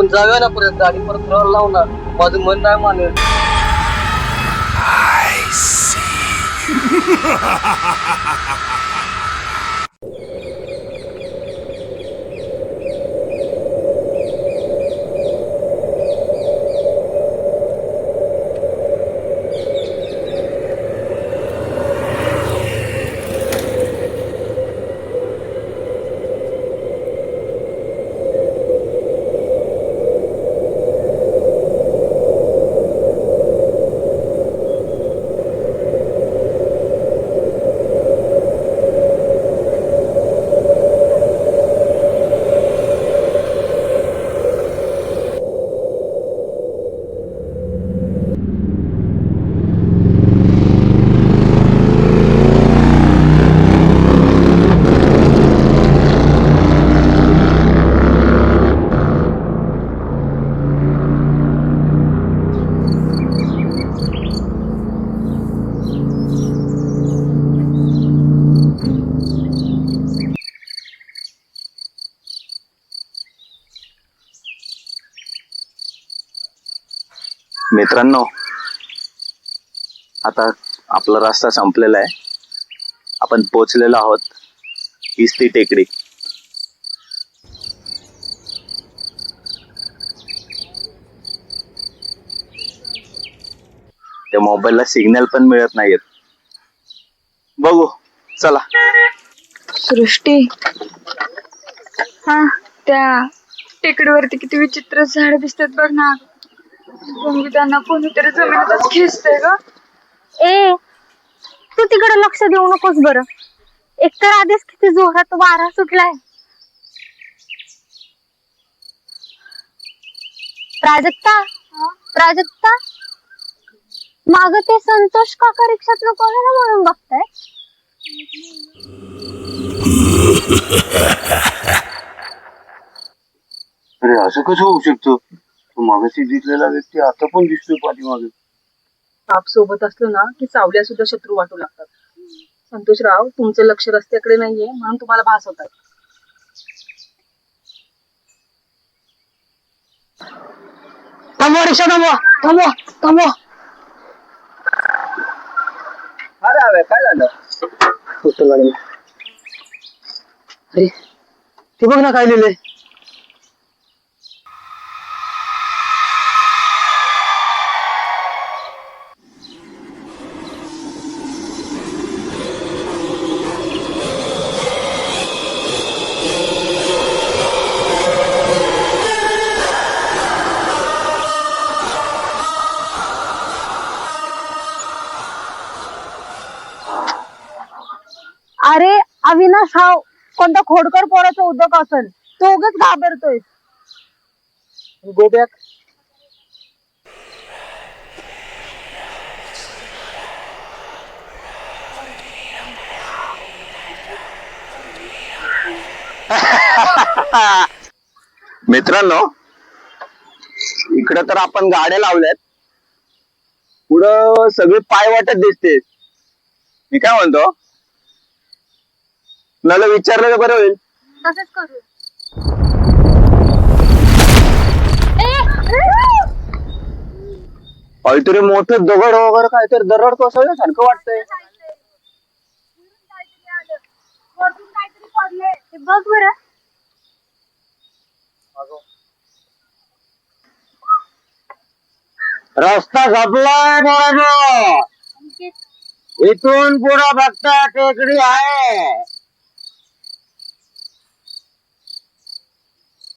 आपण जाऊया ना परत, गाडी परत फिरायला लावू ना. माझं मन नाही मानेल. मित्रांनो, आता आपला रस्ता संपलेला आहे. आपण पोचलेलो आहोत हीच ती टेकडी. त्या मोबाईलला सिग्नल पण मिळत नाहीयेत. बघू, चला. सृष्टी, हा त्या टेकडीवरती किती विचित्र झाड दिसतात बघ ना. त्यांना कोणीतरी जमिनीतच खेचतंय ग. ए, तू तिकडे लक्ष देऊ नकोस बरं. एकतर आधीच किती जोरात वारा सुटलाय. प्राजक्ता, प्राजक्ता, माग ते संतोष काका रिक्षात नको ना म्हणून बघताय. अरे असं कसं होऊ शकतं? तो मागाशी दिसलेला व्यक्ती आता पण दिसतोय पाठीमागे. साप सोबत असलो ना की सावल्या सुद्धा शत्रू वाटू लागतात. संतोषराव, तुमचं लक्ष रस्त्याकडे नाहीये म्हणून तुम्हाला भास होतात. थांबवा रिक्षा, थांबवा थांबवा थांबवा. अरे काय झालं? उतर गाडी. अरे ते बघ ना काय लिहिलंय. अरे अविनाश, हा कोणता खोडकर पोराचा उद्योग असेल. तो उगाच घाबरतोय. Go back. मित्रांनो, इकडं तर आपण गाड्या लावल्यात. पुढं सगळे पाय वाटत दिसते. मी काय म्हणतो, मला विचारलं तर बरं होईल. तसंच करू. काहीतरी मोठं दगड वगैरे काहीतरी दरड कोसळल्यासारखं वाटतंय. बघ बरं. रस्ता संपलाय पोरांनो. इथून पुढं फक्त टेकडी आहे.